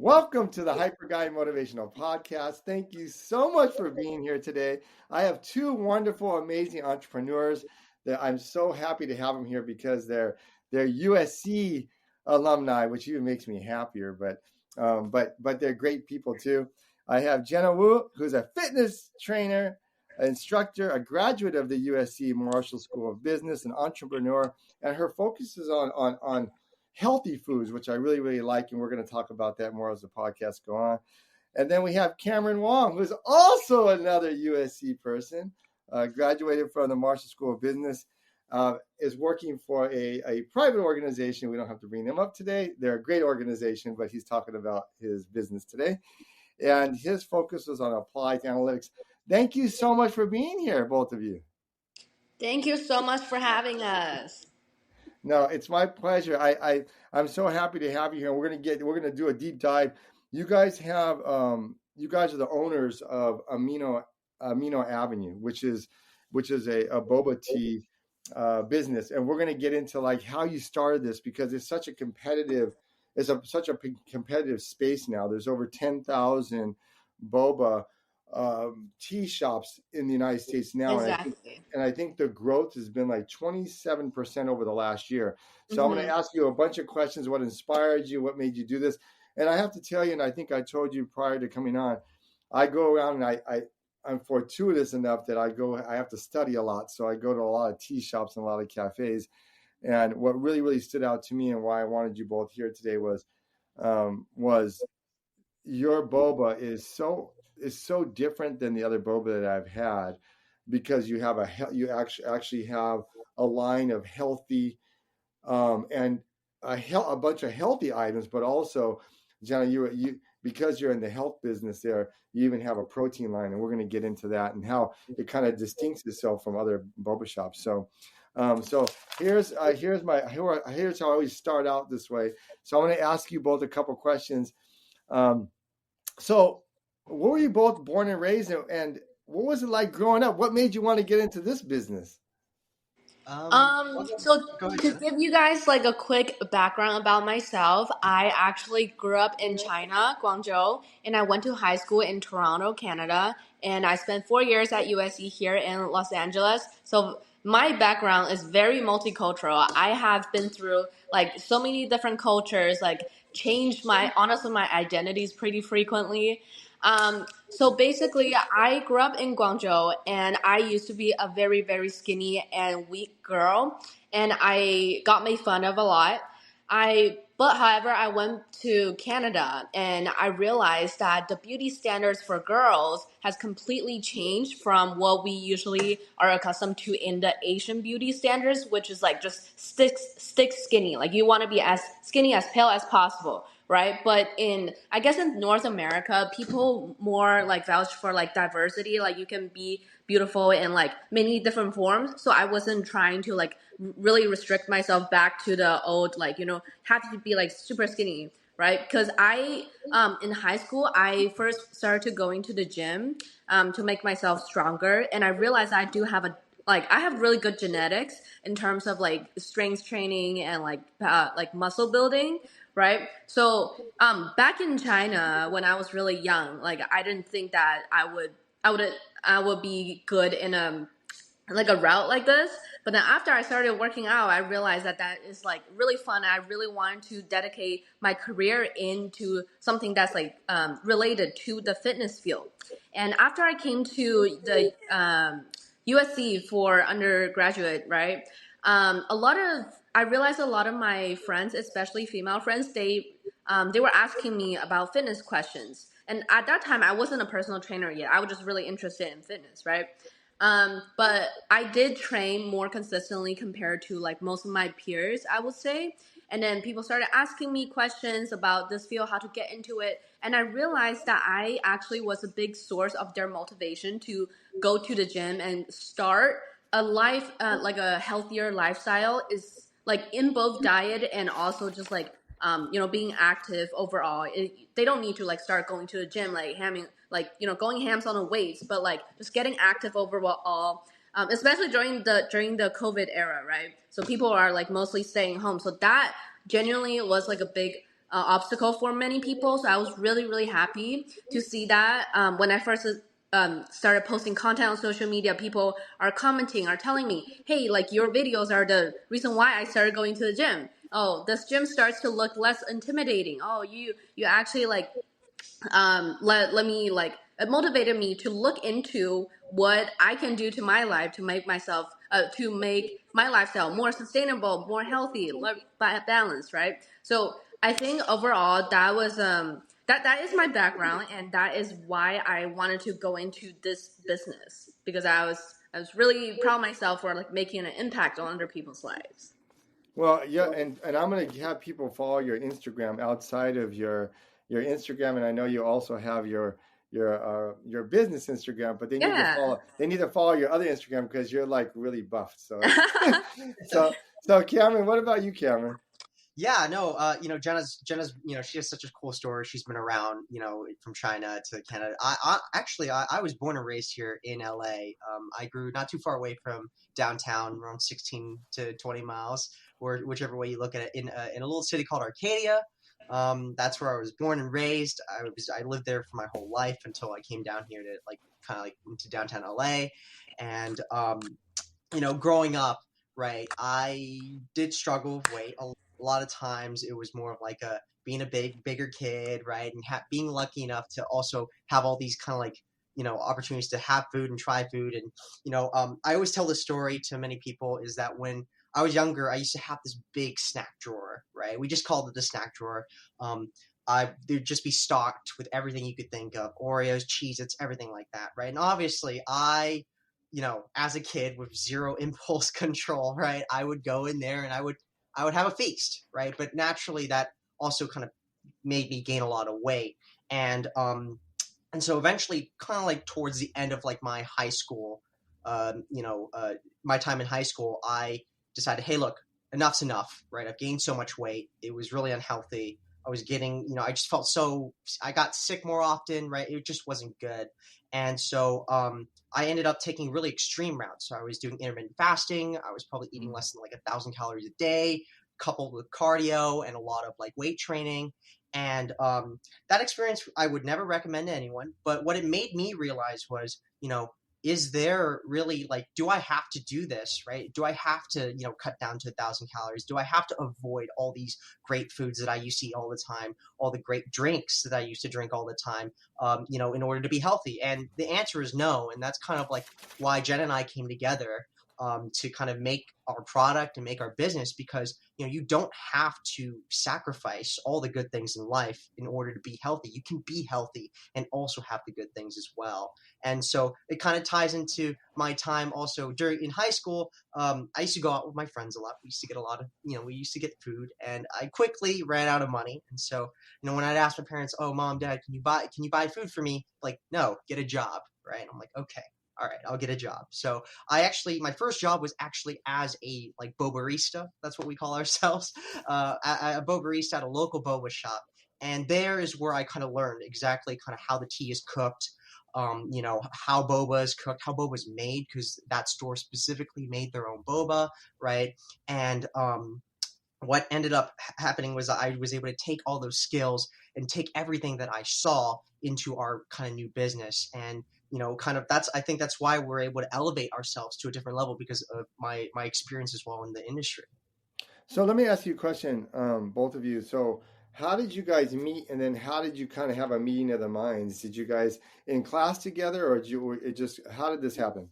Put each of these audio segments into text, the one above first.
Welcome to the Hyper Guy Motivational Podcast. Thank you so much for being here today. I have two wonderful, amazing entrepreneurs that I'm so happy to have them here because they're USC alumni, which even makes me happier. But they're great people too. I have Jenna Wu, who's a fitness trainer, instructor, a graduate of the USC Marshall School of Business, an entrepreneur, and her focus is on healthy foods, which I really, really like. And we're going to talk about that more as the podcast go on. And then we have Cameron Wong, who's also another USC person, graduated from the Marshall School of Business, is working for a private organization. We don't have to bring them up today. They're a great organization, but he's talking about his business today. And his focus is on applied analytics. Thank you so much for being here, both of you. Thank you so much for having us. No, it's my pleasure. I'm so happy to have you here. We're gonna do a deep dive. You guys you guys are the owners of Amino Avenue, which is a Boba Tea business, and we're gonna get into like how you started this because it's such a competitive competitive space now. There's over 10,000 boba tea shops in the United States now, Exactly. and I think the growth has been like 27% over the last year. So I'm going to ask you a bunch of questions. What inspired you? What made you do this? And I have to tell you, and I think I told you prior to coming on, I go around and I'm fortuitous enough that I have to study a lot. So I go to a lot of tea shops and a lot of cafes. And what really, really stood out to me and why I wanted you both here today was your boba is so different than the other boba that I've had because you actually have a line of healthy and a bunch of healthy items, but also, Jenna, you because you're in the health business there, you even have a protein line, and we're going to get into that and how it kind of distincts itself from other boba shops. So here's how I always start out this way. So I'm going to ask you both a couple questions. So, where were you both born and raised, and what was it like growing up? What made you want to get into this business? So Go ahead, to Jenna. give you guys like a quick background about myself, I actually grew up in China, Guangzhou, and I went to high school in Toronto, Canada, and I spent 4 years at USC here in Los Angeles. So my background is very multicultural. I have been through like so many different cultures, like changed my identities pretty frequently. So basically, I grew up in Guangzhou, and I used to be a very, very skinny and weak girl, and I got made fun of a lot. However, I went to Canada, and I realized that the beauty standards for girls has completely changed from what we usually are accustomed to in the Asian beauty standards, which is like just stick skinny. Like you want to be as skinny, as pale as possible, right? But I guess in North America, people more like vouch for like diversity. Like you can be beautiful in like many different forms. So I wasn't trying to like really restrict myself back to the old, like, have to be like super skinny, right? Because in high school, I first started going to the gym to make myself stronger. And I realized I do have I have really good genetics in terms of like strength training and like muscle building, right? So back in China when I was really young, like I didn't think that I would be good in a route like this. But then after I started working out, I realized that is like really fun. I really wanted to dedicate my career into something that's like related to the fitness field. And after I came to the USC for undergraduate, right? I realized a lot of my friends, especially female friends, they were asking me about fitness questions. And at that time, I wasn't a personal trainer yet. I was just really interested in fitness, right? But I did train more consistently compared to like most of my peers, I would say. And then people started asking me questions about this field, how to get into it. And I realized that I actually was a big source of their motivation to go to the gym and start a life, like a healthier lifestyle is like in both diet and also just like, being active overall. They don't need to like start going to the gym, like having like going hams on the weights, but like just getting active overall, especially during the COVID era, right? So people are like mostly staying home, so that genuinely was like a big obstacle for many people. So I was really, really happy to see that. When I first started posting content on social media, people are commenting, are telling me, hey, like your videos are the reason why I started going to the gym. Oh, this gym starts to look less intimidating. Oh, you actually like let me like it motivated me to look into what I can do to my life to make myself to make my lifestyle more sustainable, more healthy, balanced, right? So I think overall that was that is my background, and that is why I wanted to go into this business, because I was really proud of myself for like making an impact on other people's lives. Well, yeah, and I'm gonna have people follow your Instagram outside of your Instagram, and I know you also have your business Instagram, but Yeah. they need to follow your other Instagram because you're like really buffed. So so so Cameron, what about you, Cameron? Yeah, no, Jenna's, she has such a cool story. She's been around, from China to Canada. I was born and raised here in LA. I grew not too far away from downtown, around 16 to 20 miles, or whichever way you look at it, in a little city called Arcadia. That's where I was born and raised. I lived there for my whole life until I came down here to like kind of like into downtown LA, and growing up, right, I did struggle with weight. A lot of times it was more of like a being a bigger kid, right, and being lucky enough to also have all these kind of like opportunities to have food and try food. And I always tell this story to many people is that when I was younger, I used to have this big snack drawer, right? We just called it the snack drawer. Um, there'd just be stocked with everything you could think of: Oreos, Cheez-Its, everything like that, right? And obviously, as a kid with zero impulse control, right, I would go in there and I would have a feast, right? But naturally, that also kind of made me gain a lot of weight, and so eventually, kind of like towards the end of like my high school, my time in high school, I decided, hey, look, enough's enough, right? I've gained so much weight; it was really unhealthy. I was getting, I just felt I got sick more often, right? It just wasn't good, and so I ended up taking really extreme routes. So I was doing intermittent fasting. I was probably eating less than like 1,000 calories a day, coupled with cardio and a lot of like weight training. And that experience I would never recommend to anyone. But what it made me realize was, is there really like, do I have to do this, right? Do I have to, cut down to 1,000 calories? Do I have to avoid all these great foods that I used to eat all the time, all the great drinks that I used to drink all the time, in order to be healthy? And the answer is no. And that's kind of like why Jen and I came together, to kind of make our product and make our business, because you don't have to sacrifice all the good things in life in order to be healthy. You can be healthy and also have the good things as well. And so it kind of ties into my time also during in high school. I used to go out with my friends a lot. We used to get a lot of, we used to get food, and I quickly ran out of money. And so, when I'd ask my parents, "Oh, mom, dad, can you buy food for me?" Like, no, get a job, right? And I'm like, okay, all right, I'll get a job. So my first job was actually as a like bobarista. That's what we call ourselves, a bobarista at a local boba shop. And there is where I kind of learned exactly kind of how the tea is cooked, how boba is cooked, how boba is made, because that store specifically made their own boba, right? And what ended up happening was I was able to take all those skills and take everything that I saw into our kind of new business. And kind of I think that's why we're able to elevate ourselves to a different level, because of my experience as well in the industry. So let me ask you a question, both of you. So how did you guys meet, and then how did you kind of have a meeting of the minds? Did you guys in class together, or how did this happen?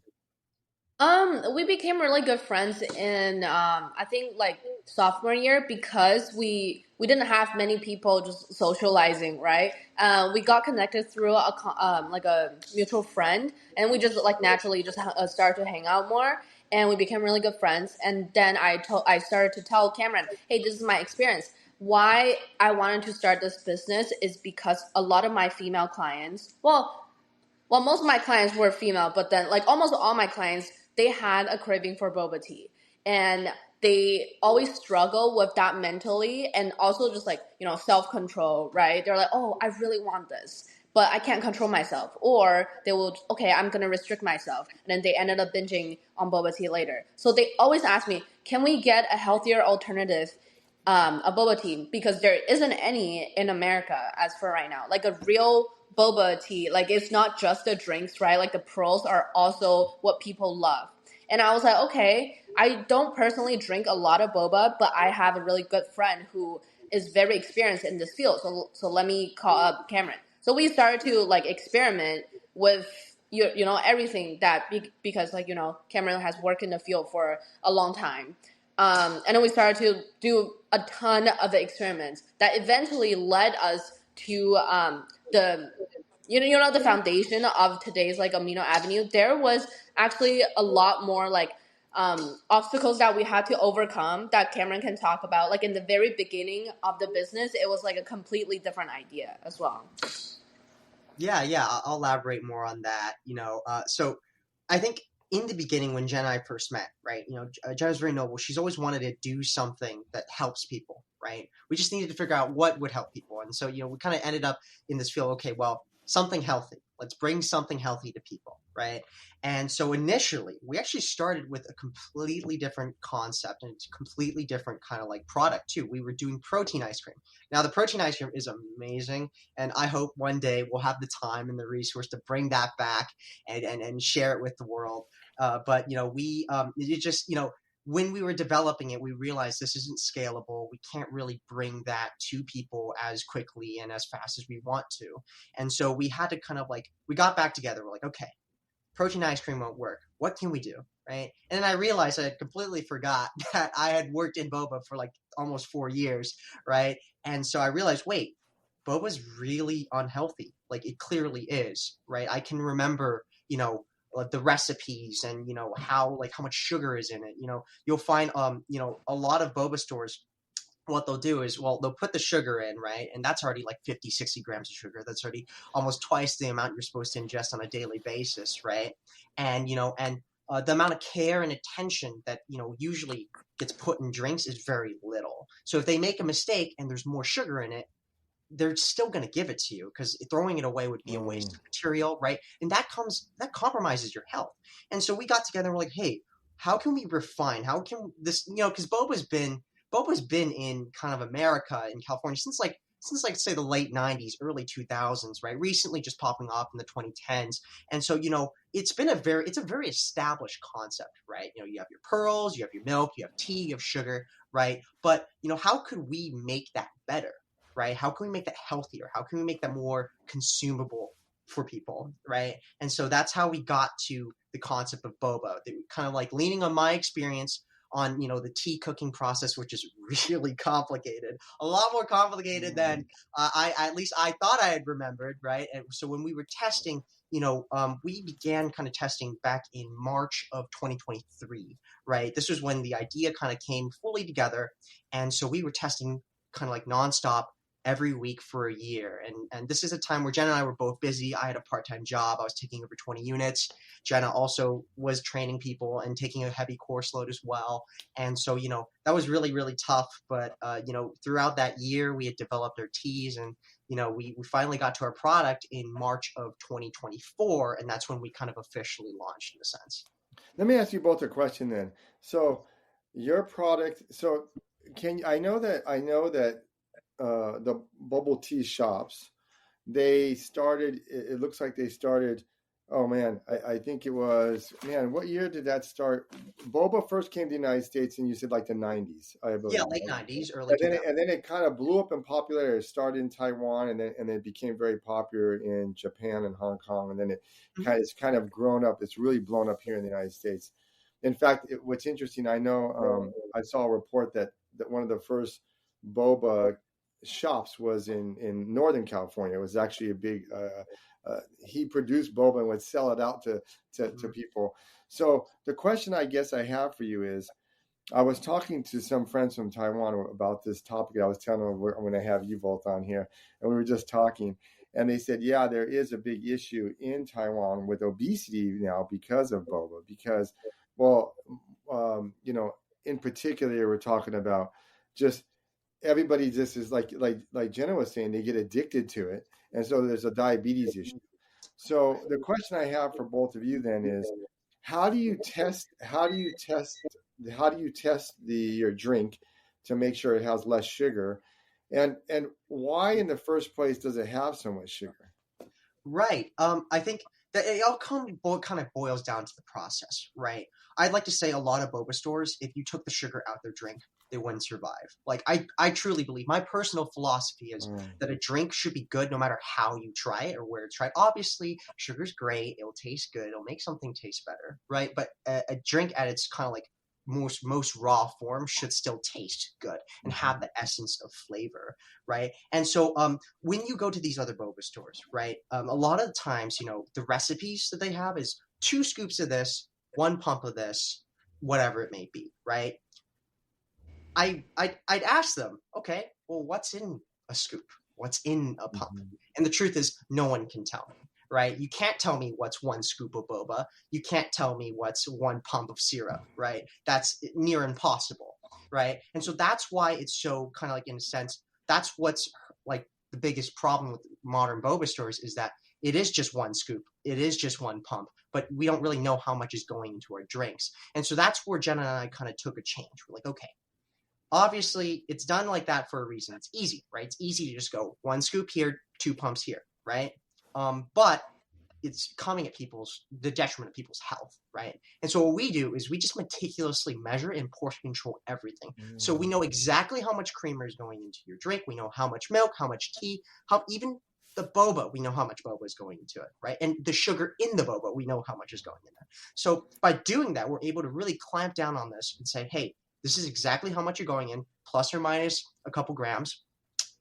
We became really good friends in I think like sophomore year, because we didn't have many people just socializing, right? We got connected through like a mutual friend, and we just like naturally just started to hang out more, and we became really good friends. And then I started to tell Cameron, hey, this is my experience. Why I wanted to start this business is because a lot of my female clients, well, most of my clients were female, but then like almost all my clients, they had a craving for boba tea, and they always struggle with that mentally, and also just like self control, right? They're like, oh, I really want this, but I can't control myself, or they will, okay, I'm gonna restrict myself, and then they ended up binging on boba tea later. So they always ask me, can we get a healthier alternative a boba tea because there isn't any in America as for right now. Like a real boba tea, like it's not just the drinks, right? Like the pearls are also what people love. And I was like, okay, I don't personally drink a lot of boba, but I have a really good friend who is very experienced in this field. So let me call up Cameron. So we started to like experiment with everything that because like Cameron has worked in the field for a long time. And then we started to do a ton of the experiments that eventually led us to the the foundation of today's like Amino Avenue. There was actually a lot more like obstacles that we had to overcome that Cameron can talk about. Like in the very beginning of the business, it was like a completely different idea as well. Yeah, I'll elaborate more on that. So I think in the beginning when Jen and I first met, right? Jenna's very noble. She's always wanted to do something that helps people, right? We just needed to figure out what would help people, and so we kind of ended up in this field. Okay, well, something healthy. Let's bring something healthy to people, right? And so initially, we actually started with a completely different concept and a completely different kind of like product too. We were doing protein ice cream. Now, the protein ice cream is amazing, and I hope one day we'll have the time and the resource to bring that back and share it with the world. But we it just when we were developing it, we realized this isn't scalable. We can't really bring that to people as quickly and as fast as we want to. And so we had to kind of like, we got back together. We're like, okay, protein ice cream won't work. What can we do? Right. And then I realized I had completely forgot that I had worked in boba for like almost 4 years. Right. And so I realized, wait, boba's really unhealthy. Like it clearly is. Right. I can remember, like the recipes and how much sugar is in it. You'll find a lot of boba stores, what they'll do is, well, they'll put the sugar in, right? And that's already like 50, 60 grams of sugar. That's already almost twice the amount you're supposed to ingest on a daily basis, right? And the amount of care and attention that, usually gets put in drinks is very little. So if they make a mistake and there's more sugar in it, they're still going to give it to you because throwing it away would be a waste of material, right? And that compromises your health. And so we got together and we're like, hey, how can we refine? How can this, because Boba's been in kind of America in California since say the late 90s, early 2000s, right? Recently just popping off in the 2010s. And so, it's a very established concept, right? You have your pearls, you have your milk, you have tea, you have sugar, right? But, how could we make that better? Right? How can we make that healthier? How can we make that more consumable for people, right? And so that's how we got to the concept of boba. Kind of like leaning on my experience on the tea cooking process, which is really complicated, a lot more complicated than I at least I thought I had remembered, right? And so when we were testing, we began kind of testing back in March of 2023, right? This was when the idea kind of came fully together, and so we were testing kind of like nonstop every week for a year. And this is a time where Jenna and I were both busy. I had a part-time job. I was taking over 20 units. Jenna also was training people and taking a heavy course load as well. And so, that was really, really tough. But, throughout that year, we had developed our teas and, we finally got to our product in March of 2024. And that's when we kind of officially launched in a sense. Let me ask you both a question then. So your product, I know that the bubble tea shops, they started, it looks like they started, oh man, I think it was, man, what year did that start? Boba first came to the United States and you said like the 90s, I believe. Yeah, late 90s, early And 2000s. then it kind of blew up in popularity. It started in Taiwan and then it became very popular in Japan and Hong Kong. And then it's kind of grown up. It's really blown up here in the United States. In fact, what's interesting, I know I saw a report that one of the first boba shops was in Northern California. It was actually a big he produced boba and would sell it out to people. So the question I guess I have for you is, I was talking to some friends from Taiwan about this topic. I was telling them I'm going to have you both on here, and we were just talking, and they said, yeah, there is a big issue in Taiwan with obesity now because of boba. Because, well, in particular, we're talking about just everybody just is like Jenna was saying, they get addicted to it, and so there's a diabetes issue. So the question I have for both of you then is, how do you test your drink to make sure it has less sugar. And why in the first place does it have so much sugar? Right. I think that it all kind of boils down to the process, right? I'd like to say a lot of boba stores, if you took the sugar out their drink, they wouldn't survive. Like I truly believe my personal philosophy is that a drink should be good no matter how you try it or where it's tried. Obviously, sugar's great; it'll taste good, it'll make something taste better, right? But a drink at its kind of like most raw form should still taste good and have the essence of flavor, right? And so when you go to these other boba stores, right, a lot of the times, the recipes that they have is 2 scoops of this, 1 pump of this, whatever it may be, right? I'd ask them, okay, well, what's in a scoop? What's in a pump? And the truth is, no one can tell me, right? You can't tell me what's 1 scoop of boba. You can't tell me what's 1 pump of syrup, right? That's near impossible, right? And so that's why it's so kind of like, in a sense, that's what's like the biggest problem with modern boba stores is that it is just 1 scoop. It is just 1 pump, but we don't really know how much is going into our drinks. And so that's where Jenna and I kind of took a change. We're like, okay, obviously it's done like that for a reason. It's easy, right? It's easy to just go 1 scoop here, 2 pumps here, right? But it's coming at the detriment of people's health, right? And so what we do is we just meticulously measure and portion control everything. So we know exactly how much creamer is going into your drink. We know how much milk, how much tea, how even the boba, we know how much boba is going into it, right? And the sugar in the boba, we know how much is going in there. So by doing that, we're able to really clamp down on this and say, hey, this is exactly how much you're going in, plus or minus a couple grams,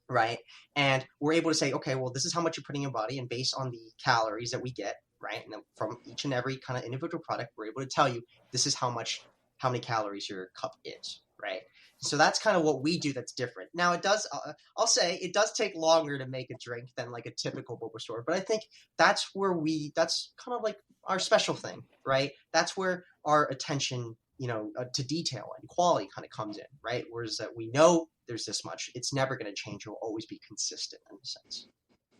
right? And we're able to say, okay, well, this is how much you're putting in your body, and based on the calories that we get, right, and from each and every kind of individual product, we're able to tell you this is how many calories your cup is, right? So that's kind of what we do that's different. Now, it does, I'll say, it does take longer to make a drink than like a typical boba store, but I think that's kind of like our special thing, right? That's where our attention, to detail and quality kind of comes in, right? Whereas that we know there's this much, it's never going to change. It will always be consistent in a sense.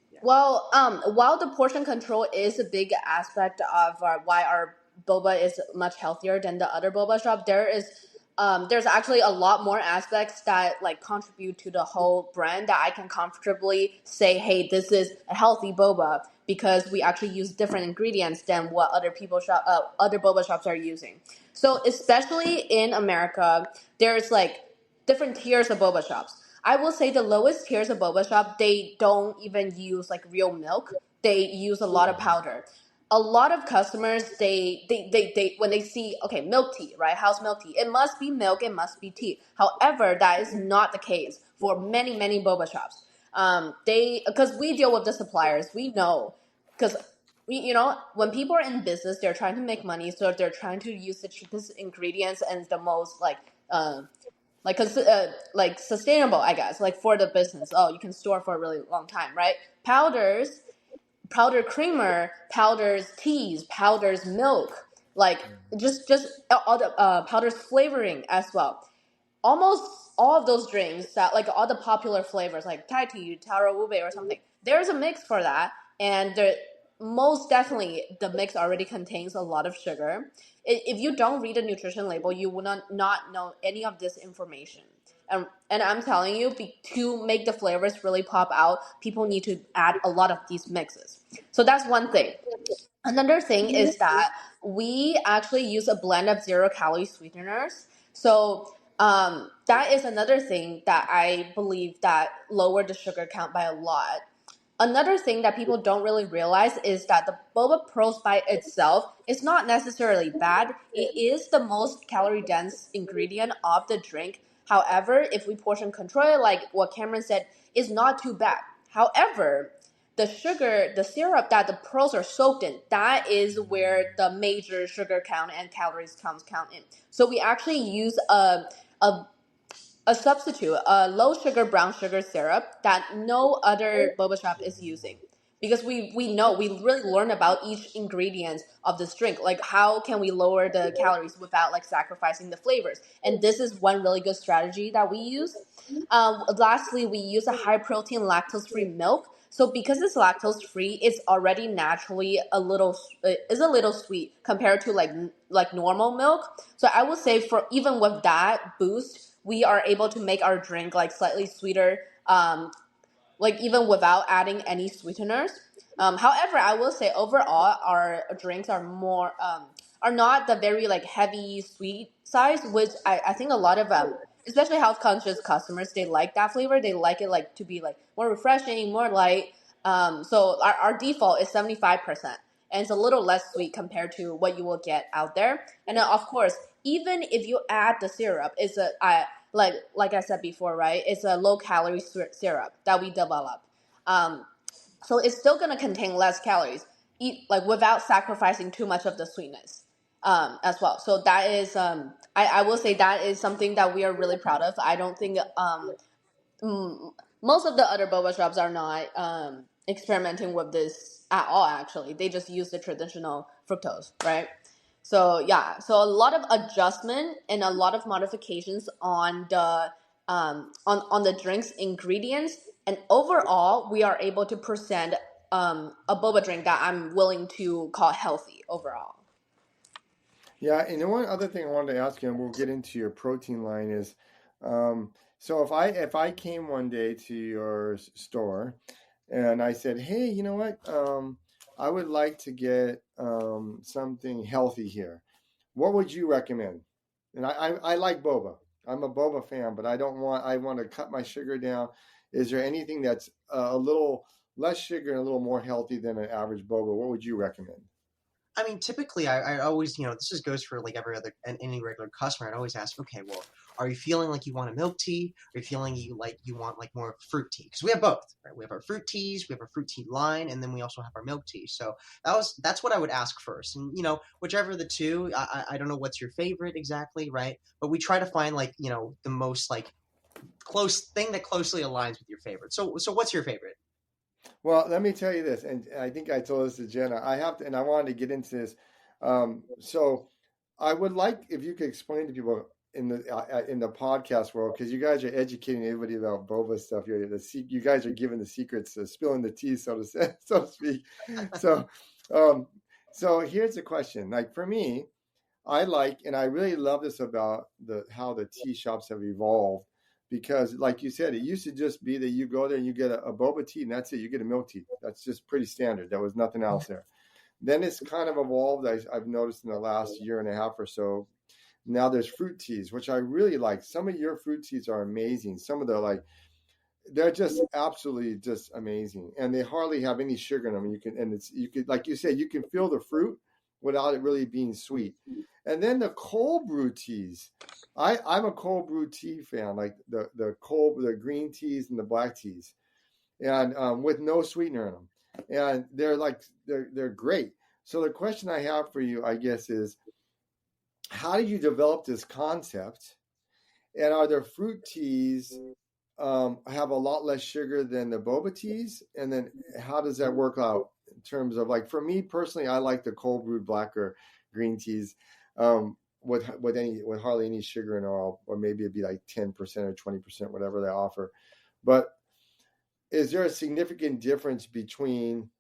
Yeah. Well, while the portion control is a big aspect of why our boba is much healthier than the other boba shop, there's actually a lot more aspects that like contribute to the whole brand that I can comfortably say, hey, this is a healthy boba because we actually use different ingredients than what other boba shops are using. So especially in America, there's like different tiers of boba shops. I will say the lowest tiers of boba shop, they don't even use like real milk. They use a lot of powder. A lot of customers, they when they see, okay, milk tea, right? How's milk tea? It must be milk, it must be tea. However, that is not the case for many, many boba shops. Because we deal with the suppliers, we know, because when people are in business, they're trying to make money, so they're trying to use the cheapest ingredients and the most like sustainable, I guess, like for the business. Oh, you can store for a really long time, right? Powder creamer, powders teas, powders milk, like just all the powders flavoring as well. Almost all of those drinks that like all the popular flavors like Thai tea, taro ube or something, there's a mix for that, and most definitely the mix already contains a lot of sugar. If you don't read the nutrition label, you will not know any of this information. And I'm telling you, to make the flavors really pop out, people need to add a lot of these mixes. So that's one thing. Another thing is that we actually use a blend of 0-calorie sweeteners. So that is another thing that I believe that lowered the sugar count by a lot. Another thing that people don't really realize is that the boba pearls by itself is not necessarily bad. It is the most calorie dense ingredient of the drink. However, if we portion control it, like what Cameron said, is not too bad. However, the sugar, the syrup that the pearls are soaked in, that is where the major sugar count and calories count in. So we actually use a substitute, a low sugar brown sugar syrup that no other boba shop is using. Because we know, we really learn about each ingredient of this drink. Like, how can we lower the calories without like sacrificing the flavors? And this is one really good strategy that we use. Lastly, we use a high protein lactose free milk. So because it's lactose free, it's already naturally is a little sweet compared to like normal milk. So I would say for even with that boost, we are able to make our drink like slightly sweeter, like even without adding any sweeteners. However, I will say overall our drinks are not the very like heavy sweet size, which I think a lot of especially health conscious customers, they like that flavor. They like it like to be like more refreshing, more light. So our default is 75%, and it's a little less sweet compared to what you will get out there. And then of course, even if you add the syrup, it's a I like I said before, right? It's a low calorie syrup that we develop. Um, so it's still gonna contain less calories, like without sacrificing too much of the sweetness, as well. So that is, I will say that is something that we are really proud of. I don't think most of the other boba shops are not experimenting with this at all. Actually, they just use the traditional fructose, right? So yeah, so a lot of adjustment and a lot of modifications on the on the drinks ingredients, and overall, we are able to present a boba drink that I'm willing to call healthy overall. Yeah, and the one other thing I wanted to ask you, and we'll get into your protein line, is so if I came one day to your store and I said, hey, you know what, I would like to get something healthy here. What would you recommend? And I like boba. I'm a boba fan, but I want to cut my sugar down. Is there anything that's a little less sugar and a little more healthy than an average boba? What would you recommend? I mean, typically, I always, this just goes for like every other and any regular customer. I'd always ask, okay, well, are you feeling like you want a milk tea? Are you feeling you want like more fruit tea? Because we have both, right? We have our fruit teas, we have our fruit tea line, and then we also have our milk tea. So that's what I would ask first, and whichever of the two, I don't know what's your favorite exactly, right? But we try to find like the most like close thing that closely aligns with your favorite. So what's your favorite? Well, let me tell you this, and I think I told this to Jenna. I have to, and I wanted to get into this. So I would like if you could explain to people in the podcast world, because you guys are educating everybody about boba stuff here. You guys are giving the secrets, spilling the tea, so to say, so to speak. So, um, so here's the question. Like for me, I like, and I really love this about how the tea shops have evolved, because, like you said, it used to just be that you go there and you get a boba tea, and that's it. You get a milk tea. That's just pretty standard. There was nothing else there. Then it's kind of evolved. I've noticed in the last year and a half or so. Now there's fruit teas, which I really like. Some of your fruit teas are amazing. Some of they're just absolutely just amazing, and they hardly have any sugar in them. You could, like you said, you can feel the fruit without it really being sweet. And then the cold brew teas. I'm a cold brew tea fan, like the green teas and the black teas, and with no sweetener in them, and they're great. So the question I have for you, I guess, is how did you develop this concept? And are there fruit teas have a lot less sugar than the boba teas? And then how does that work out in terms of, like, for me personally, I like the cold brewed black or green teas with hardly any sugar in all, or maybe it'd be like 10% or 20%, whatever they offer. But is there a significant difference between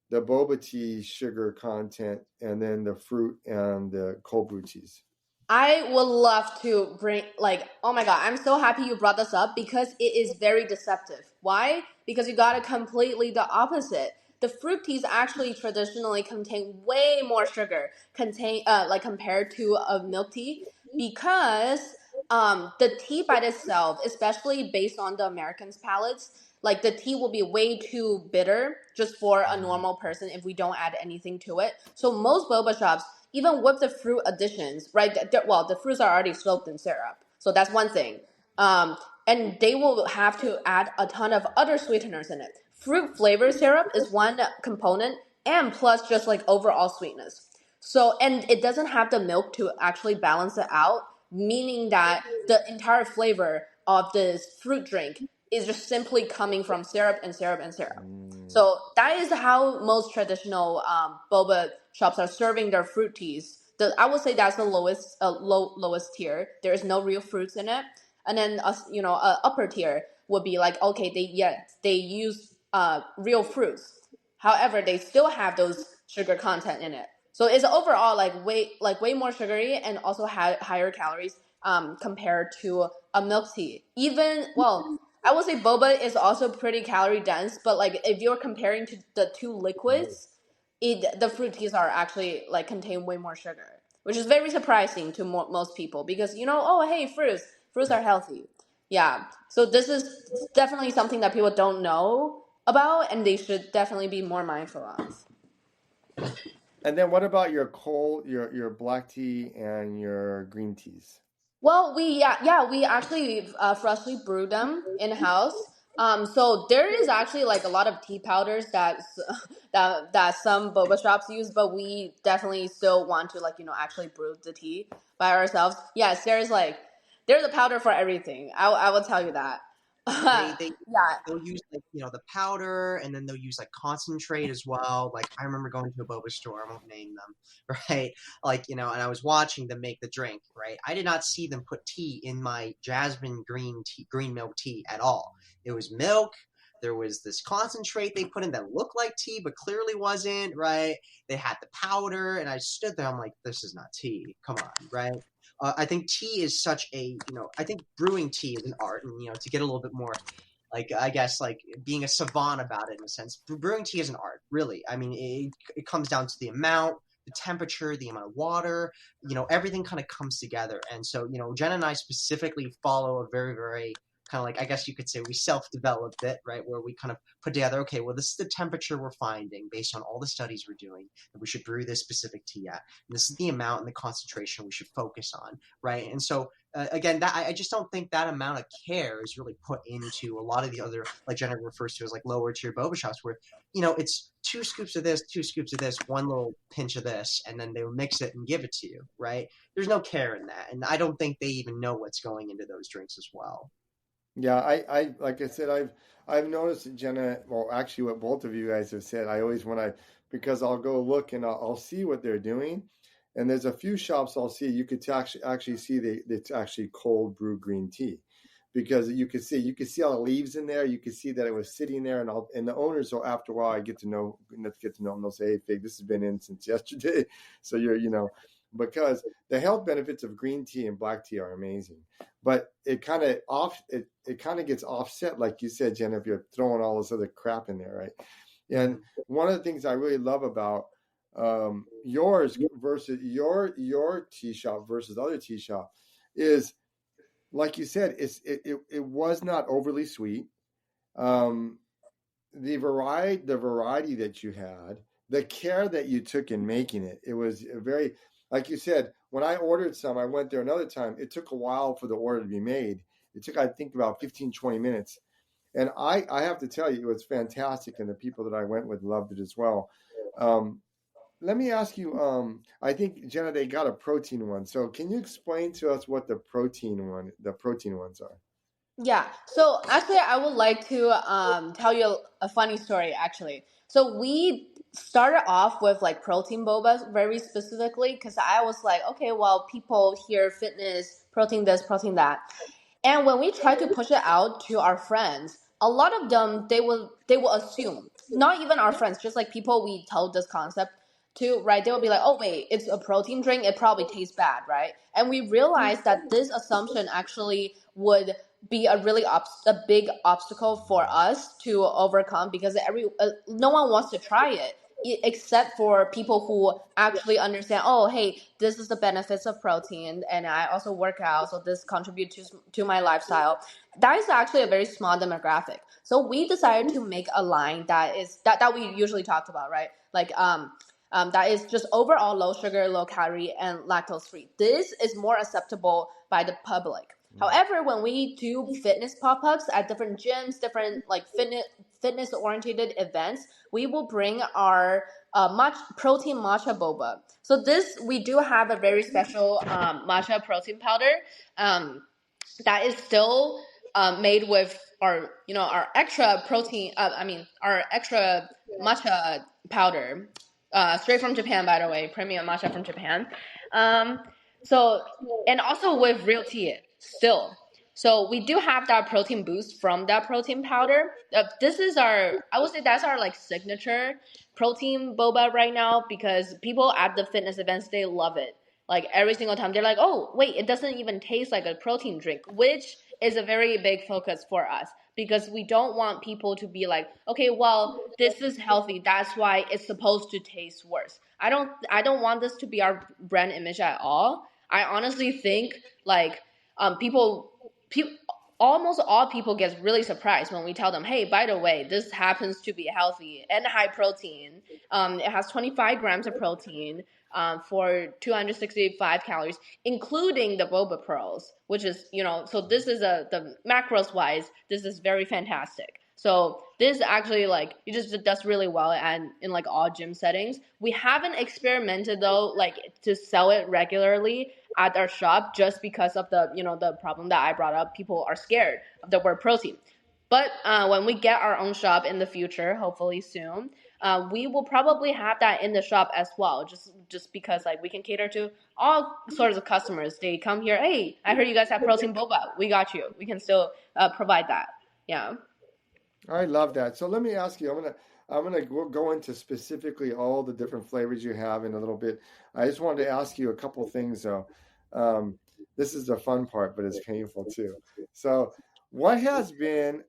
the boba tea sugar content and then the fruit and the cold brew teas? I would love to bring, like, oh my god, I'm so happy you brought this up because it is very deceptive. Why? Because you got it completely the opposite. The fruit teas actually traditionally contain way more sugar, like compared to a milk tea, because the tea by itself, especially based on the Americans' palates, like the tea will be way too bitter just for a normal person if we don't add anything to it. So most boba shops, even with the fruit additions, right? Well, the fruits are already soaked in syrup, so that's one thing. And they will have to add a ton of other sweeteners in it. Fruit flavor syrup is one component, and plus just like overall sweetness. So, and it doesn't have the milk to actually balance it out, meaning that the entire flavor of this fruit drink is just simply coming from syrup and syrup and syrup. Mm. So that is how most traditional boba shops are serving their fruit teas. I would say that's the lowest tier. There is no real fruits in it, and then upper tier would be like, okay, they use real fruits. However, they still have those sugar content in it. So it's overall like way more sugary and also higher calories compared to a milk tea. Even, well, I would say boba is also pretty calorie dense, but like if you're comparing to the two liquids, the fruit teas are actually like contain way more sugar, which is very surprising to most people because oh hey, fruits are healthy. Yeah, so this is definitely something that people don't know about, and they should definitely be more mindful of. And then what about your cold, your black tea and your green teas? Well, we actually freshly brew them in house. So there is actually like a lot of tea powders that some boba shops use, but we definitely still want to like actually brew the tea by ourselves. Yes, there's a powder for everything. I will tell you that. They Yeah. they'll use like the powder, and then they'll use like concentrate as well. Like I remember going to a boba store, I won't name them, right? Like and I was watching them make the drink, right? I did not see them put tea in my jasmine green milk tea at all. It was milk. There was this concentrate they put in that looked like tea but clearly wasn't, right? They had the powder, and I stood there. I'm like, this is not tea. Come on, right? I think tea is such a, I think brewing tea is an art, and to get a little bit more, like I guess like being a savant about it in a sense. Brewing tea is an art, really. I mean, it comes down to the amount, the temperature, the amount of water. Everything kind of comes together, and so Jen and I specifically follow a very very kind of like, I guess you could say, we self-developed it, right? Where we kind of put together, okay, well, this is the temperature we're finding based on all the studies we're doing that we should brew this specific tea at. And this is the amount and the concentration we should focus on, right? And so again, that I just don't think that amount of care is really put into a lot of the other, like Jenna refers to as like lower tier boba shops, where it's 2 scoops of this, 2 scoops of this, one little pinch of this, and then they will mix it and give it to you, right? There's no care in that, and I don't think they even know what's going into those drinks as well. Yeah, I like I said, I've noticed that Jenna, well, actually, what both of you guys have said. I always when I because I'll go look and I'll see what they're doing, and there's a few shops I'll see. You could actually see it's actually cold brew green tea, because you could see all the leaves in there. You could see that it was sitting there, and the owners. So after a while, I get to know them. They'll say, "Hey, Fig, this has been in since yesterday," so because the health benefits of green tea and black tea are amazing, but it kind of gets offset, like you said, Jen, if you're throwing all this other crap in there, right? And one of the things I really love about yours versus your tea shop versus other tea shop is, like you said, it was not overly sweet. Um, the variety that you had, the care that you took in making it, it was a very, like you said, when I ordered some, I went there another time. It took a while for the order to be made. It took, I think, about 15-20 minutes. And I have to tell you, it was fantastic. And the people that I went with loved it as well. Um, Let me ask you, I think, Jenna, they got a protein one. So can you explain to us what the protein ones are? Yeah. So actually, I would like to tell you a funny story. Actually, so we started off with like protein bobas very specifically because I was like, okay, well, people hear fitness, protein this, protein that, and when we try to push it out to our friends, a lot of them they will assume, not even our friends, just like people we told this concept to, right? They will be like, oh wait, it's a protein drink, it probably tastes bad, right? And we realized that this assumption actually would be a big obstacle for us to overcome because no one wants to try it except for people who actually understand, oh hey, this is the benefits of protein and I also work out, so this contributes to my lifestyle. That is actually a very small demographic, so we decided to make a line that we usually talked about, right? Like that is just overall low sugar, low calorie, and lactose free. This is more acceptable by the public. However, when we do fitness pop-ups at different gyms, different like fitness oriented events, we will bring our protein matcha boba. So this, we do have a very special matcha protein powder um, that is still made with our extra protein. I mean our extra matcha powder, straight from Japan, by the way, premium matcha from Japan. Um, so and also with real tea still. So we do have that protein boost from that protein powder. This is I would say that's our like signature protein boba right now because people at the fitness events they love it. Like every single time they're like, oh wait, it doesn't even taste like a protein drink, which is a very big focus for us because we don't want people to be like, okay, well, this is healthy, that's why it's supposed to taste worse. I don't want this to be our brand image at all. I honestly think like people almost all people get really surprised when we tell them, hey, by the way, this happens to be healthy and high protein. It has 25 grams of protein, for 265 calories, including the boba pearls, which is, so this is the macros wise, this is very fantastic. So this actually like it just does really well and in like all gym settings. We haven't experimented though, like to sell it regularly at our shop just because of the problem that I brought up. People are scared of the word protein. But when we get our own shop in the future, hopefully soon, we will probably have that in the shop as well. Just because like we can cater to all sorts of customers. They come here, hey, I heard you guys have protein boba. We got you. We can still provide that. Yeah. I love that. So let me ask you. I'm gonna go into specifically all the different flavors you have in a little bit. I just wanted to ask you a couple things though. This is the fun part, but it's painful too. So, what has been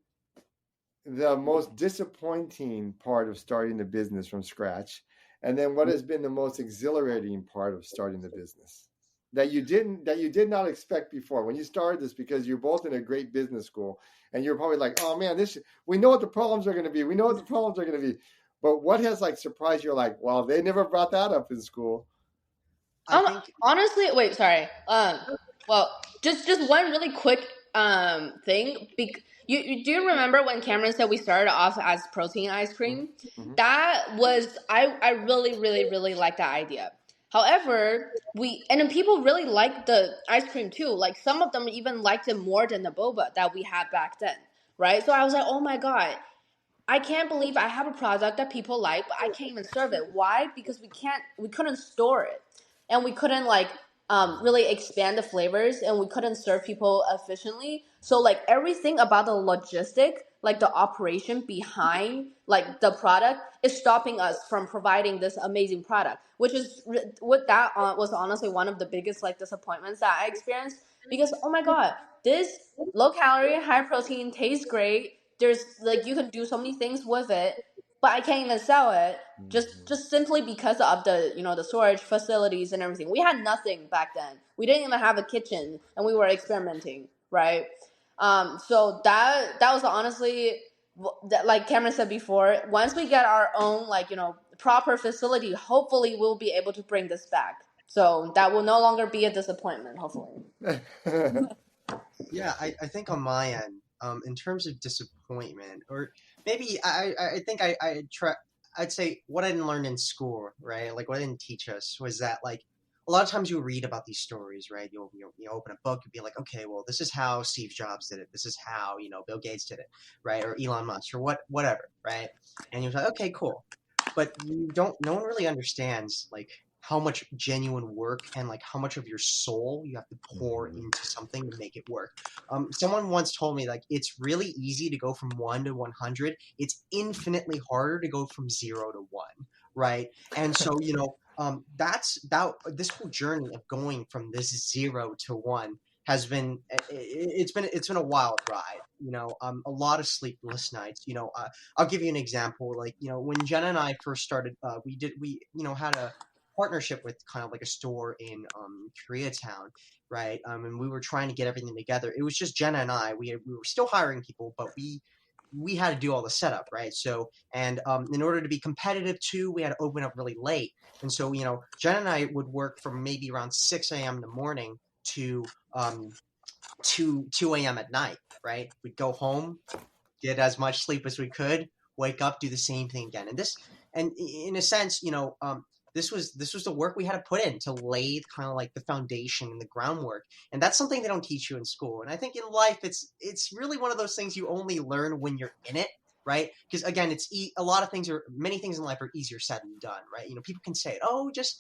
the most disappointing part of starting the business from scratch? And then what has been the most exhilarating part of starting the business that you did not expect before when you started this, because you're both in a great business school and you're probably like, oh man, we know what the problems are going to be. We know what the problems are going to be. But what has like surprised you? Like, well, they never brought that up in school. I think Honestly, wait, sorry. Well, just one really quick thing. Do you remember when Cameron said we started off as protein ice cream? Mm-hmm. That was I really really really like that idea. However, and then people really liked the ice cream too. Like some of them even liked it more than the boba that we had back then, right? So I was like, oh my god, I can't believe I have a product that people like, but I can't even serve it. Why? Because we couldn't store it, and we couldn't like really expand the flavors, and we couldn't serve people efficiently. So like everything about the logistic, like the operation behind like the product, is stopping us from providing this amazing product. Which is what that was honestly one of the biggest like disappointments that I experienced because oh my god, this low calorie, high protein tastes great. There's like you can do so many things with it, but I can't even sell it just simply because of the storage facilities and everything. We had nothing back then. We didn't even have a kitchen, and we were experimenting, right? So that was honestly like Cameron said before. Once we get our own like proper facility, hopefully we'll be able to bring this back. So that will no longer be a disappointment. Hopefully. Yeah, I think on my end, in terms of disappointment, or maybe I think I'd say what I didn't learn in school, right? Like what they didn't teach us was that like a lot of times you read about these stories, right? You open a book, you'll be like, okay, well, this is how Steve Jobs did it. This is how Bill Gates did it, right? Or Elon Musk, or whatever, right? And you're like, okay, cool, but no one really understands like how much genuine work and like how much of your soul you have to pour into something to make it work. Someone once told me like it's really easy to go from 1 to 100. It's infinitely harder to go from 0 to 1, right? And so that's that. This whole journey of going from this 0 to 1 has been it's been a wild ride. A lot of sleepless nights. I'll give you an example. Like when Jenna and I first started, we had a partnership with kind of like a store in Koreatown, right? And we were trying to get everything together. It was just Jenna and I. We were still hiring people, but we had to do all the setup, right? So, and in order to be competitive too, we had to open up really late. And so, Jenna and I would work from maybe around 6 a.m. in the morning to 2 a.m. at night, right? We'd go home, get as much sleep as we could, wake up, do the same thing again. And in a sense, this was the work we had to put in to lay kind of like the foundation and the groundwork. And that's something they don't teach you in school. And I think in life, it's really one of those things you only learn when you're in it, right? Because again, many things in life are easier said than done, right? People can say, oh, just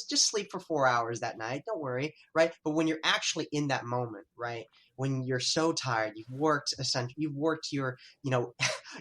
sleep for 4 hours that night, don't worry, right? But when you're actually in that moment, right? when you're so tired, you've worked your,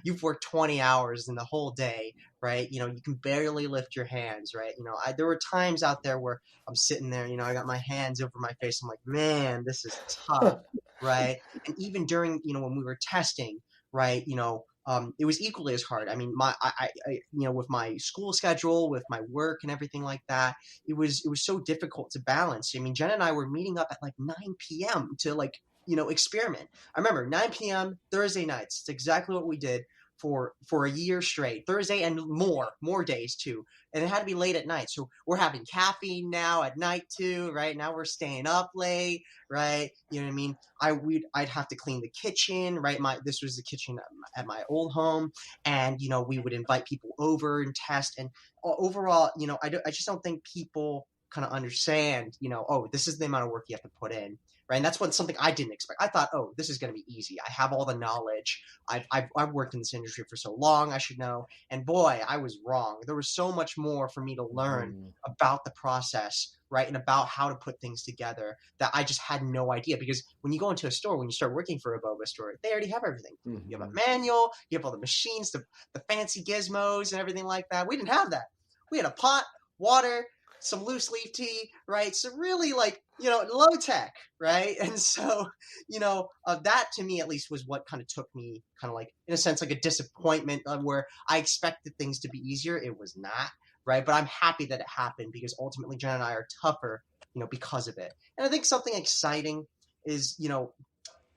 you've worked 20 hours in the whole day, right? You can barely lift your hands, right? There were times out there where I'm sitting there, I got my hands over my face. I'm like, man, this is tough, right? And even during, when we were testing, right, it was equally as hard. I mean, with my school schedule, with my work and everything like that, it was so difficult to balance. I mean, Jen and I were meeting up at like 9 p.m. to like, experiment. I remember 9 p.m. Thursday nights. It's exactly what we did for a year straight. Thursday and more days too. And it had to be late at night. So we're having caffeine now at night too, right? Now we're staying up late, right? You know what I mean? I'd have to clean the kitchen, right? This was the kitchen at my old home, and we would invite people over and test. And overall, I just don't think people kind of understand, oh, this is the amount of work you have to put in, right? And that's something I didn't expect. I thought, oh, this is going to be easy. I have all the knowledge. I've worked in this industry for so long. I should know. And boy, I was wrong. There was so much more for me to learn about the process, right? And about how to put things together that I just had no idea. Because when you go into a store, when you start working for a boba store, they already have everything. You have a manual, you have all the machines, the fancy gizmos and everything like that. We didn't have that. We had a pot, water, some loose leaf tea, right? So really like, low tech, right? And so, that to me at least was what kind of took me kind of like, in a sense, like a disappointment where I expected things to be easier. It was not, right? But I'm happy that it happened because ultimately Jen and I are tougher, because of it. And I think something exciting is,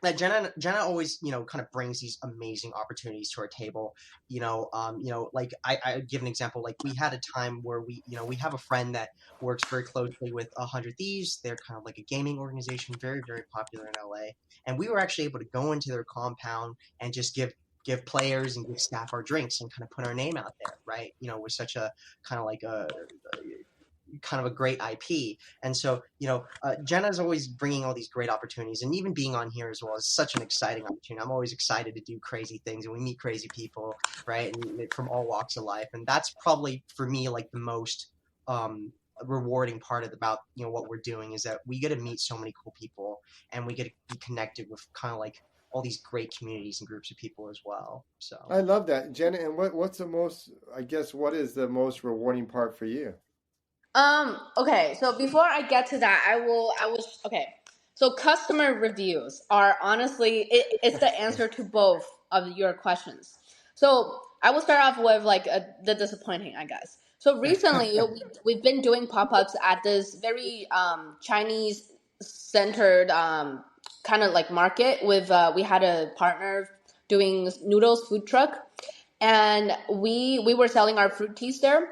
that Jenna always, kind of brings these amazing opportunities to our table. Like I give an example. Like we had a time where we have a friend that works very closely with 100 Thieves. They're kind of like a gaming organization, very, very popular in LA. And we were actually able to go into their compound and just give players and give staff our drinks and kind of put our name out there, right? With such a kind of like a kind of a great IP. And so, Jenna's always bringing all these great opportunities, and even being on here as well is such an exciting opportunity. I'm always excited to do crazy things, and we meet crazy people, right? And from all walks of life. And that's probably for me, like the most, rewarding part about, what we're doing is that we get to meet so many cool people, and we get to be connected with kind of like all these great communities and groups of people as well. So I love that, Jenna. And what's the most? I guess what is the most rewarding part for you? Okay, so before I get to that, okay. So customer reviews are honestly, it's the answer to both of your questions. So I will start off with like the disappointing, I guess. So recently, we've been doing pop-ups at this very Chinese centered kind of like market with, we had a partner doing noodles food truck, and we were selling our fruit teas there.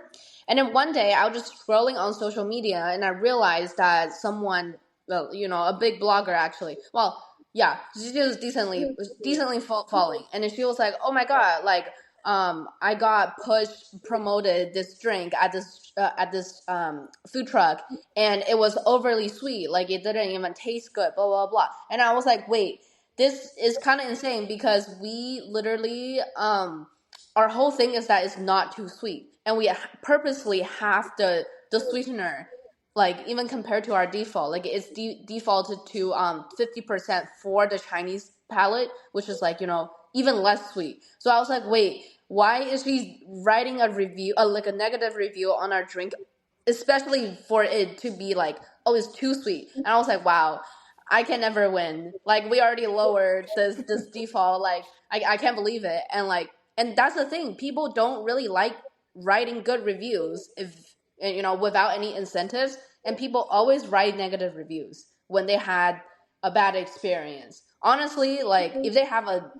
And then one day I was just scrolling on social media and I realized that someone, well, a big blogger actually, well, yeah, she was decently following. And then she was like, oh my God, like, I got promoted this drink at this food truck, and it was overly sweet. Like it didn't even taste good, blah, blah, blah. And I was like, wait, this is kind of insane because we literally, our whole thing is that it's not too sweet, and we purposely have the sweetener, like even compared to our default, like it's defaulted to 50% for the Chinese palate, which is like even less sweet. So I was like, wait, why is she writing a review, like a negative review on our drink, especially for it to be like, oh, it's too sweet? And I was like, wow, I can never win. Like we already lowered this default. Like I can't believe it. And like, and that's the thing. People don't really like writing good reviews if without any incentives. And people always write negative reviews when they had a bad experience. Honestly, like if they have a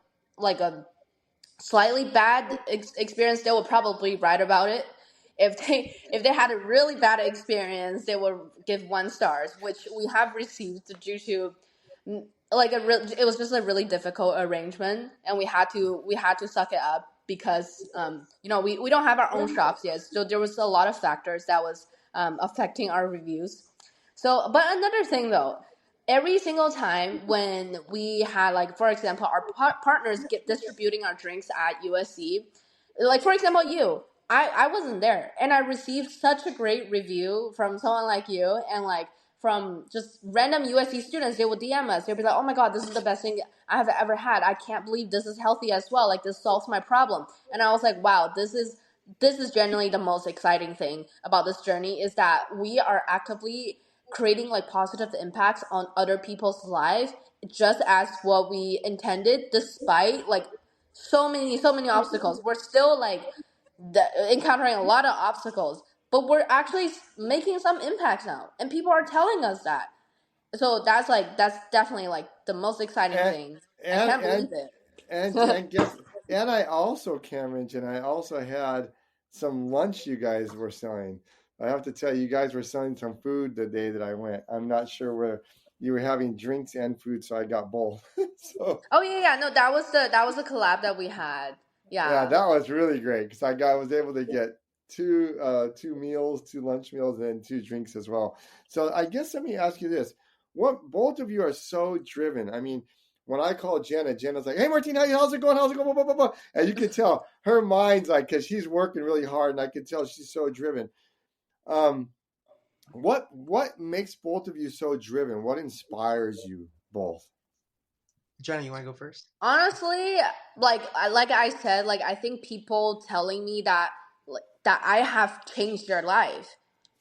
slightly bad experience, they will probably write about it. If they had a really bad experience, they will give 1 stars, which we have received due to like it was just a really difficult arrangement, and we had to suck it up because we don't have our own shops yet, so there was a lot of factors that was affecting our reviews. So, but another thing though, every single time when we had, like, for example, our partners get distributing our drinks at USC, like for example I wasn't there, and I received such a great review from someone like you, and like from just random USC students. They would DM us. They'd be like, "Oh my god, this is the best thing I have ever had. I can't believe this is healthy as well. Like this solves my problem." And I was like, "Wow, this is genuinely the most exciting thing about this journey is that we are actively creating like positive impacts on other people's life just as what we intended, despite like so many obstacles. We're still like encountering a lot of obstacles, but we're actually making some impacts now, and people are telling us that. So that's definitely like the most exciting and thing. I and can't and believe it. and guess, and I also, Cameron, and I also had some lunch you guys were selling. I have to tell you, you guys were selling some food the day that I went. I'm not sure where you were having drinks and food, so I got both. So Oh yeah, no, that was the collab that we had. yeah, Yeah. that was really great because was able to get two meals, two lunch meals, and two drinks as well. So I guess let me ask you this: what both of you are so driven? I mean, when I call Jenna, Jenna's like, "Hey, Martina, how's it going? How's it going?" Blah, blah, blah, blah. And you can tell her mind's like, because she's working really hard, and I can tell she's so driven. Um, what makes both of you so driven? What inspires you both? Jenna, you want to go first? Honestly, like I said, like I think people telling me that that I have changed their life.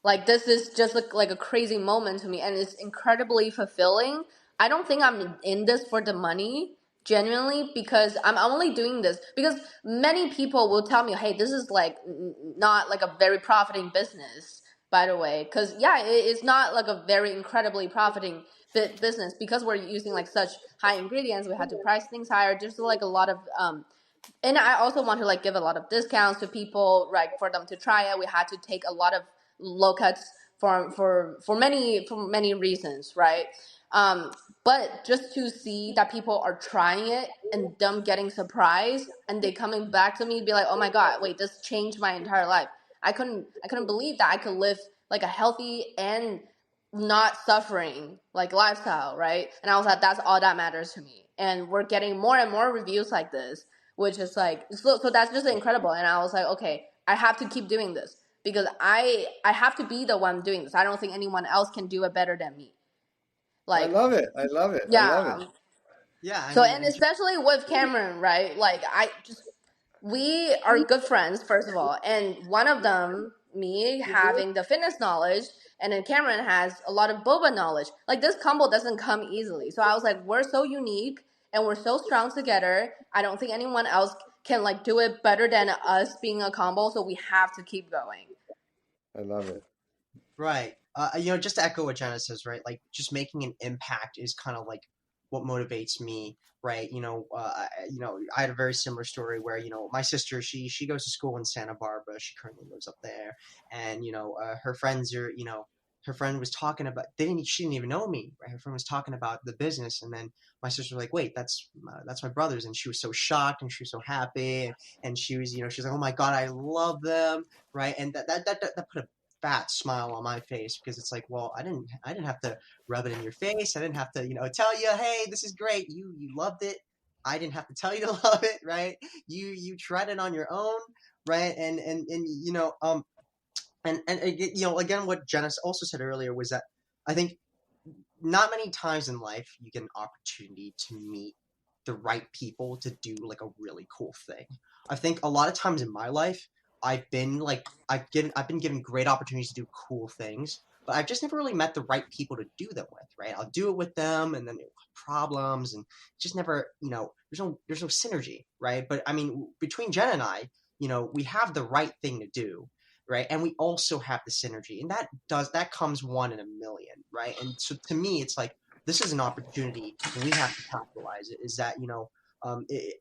Like this is just like a crazy moment to me, and it's incredibly fulfilling. I don't think I'm in this for the money, genuinely, because I'm only doing this because many people will tell me, "Hey, this is like not like a very profiting business." By the way, because yeah, it's not like a very incredibly profiting business because we're using like such high ingredients. We had to price things higher. There's like a lot of and I also want to like give a lot of discounts to people, right, for them to try it. We had to take a lot of low cuts for many reasons, right? Um, but just to see that people are trying it and them getting surprised and they coming back to me and be like, "Oh my god, wait, this changed my entire life." I couldn't believe that I could live like a healthy and not suffering like lifestyle, right? And I was like, that's all that matters to me. And we're getting more and more reviews like this, which is like so that's just incredible. And I was like, okay, I have to keep doing this because I have to be the one doing this. I don't think anyone else can do it better than me. I Like, love it. I love it. I love it. yeah. Yeah, I So mean, and especially with Cameron, right? Like we are good friends, first of all, and one of them, me having the fitness knowledge, and then Cameron has a lot of boba knowledge. Like this combo doesn't come easily. So I was like, we're so unique and we're so strong together. I don't think anyone else can like do it better than us being a combo. So we have to keep going. I love it. right. Just to echo what Jenna says, right? Like, just making an impact is kind of like what motivates me, right? I had a very similar story where my sister, she goes to school in Santa Barbara. She currently lives up there, and her friends are, her friend was talking about she didn't even know me, right? Her friend was talking about the business, and then my sister was like, "Wait, that's my brother's," and she was so shocked and she was so happy, and she was, she's like, "Oh my god, I love them," right? And that put a fat smile on my face because it's like, well, I didn't have to rub it in your face. I didn't have to, tell you, hey, this is great. You loved it. I didn't have to tell you to love it, right? You tried it on your own, right? And again, what Janice also said earlier was that I think not many times in life you get an opportunity to meet the right people to do like a really cool thing. I think a lot of times in my life, I've been given great opportunities to do cool things, but I've just never really met the right people to do them with. Right? I'll do it with them, and then problems, and just never, there's no synergy, right? But I mean, between Jen and I, we have the right thing to do, right? And we also have the synergy, and that comes one in a million, right? And so to me, it's like this is an opportunity, and we have to capitalize it. Is that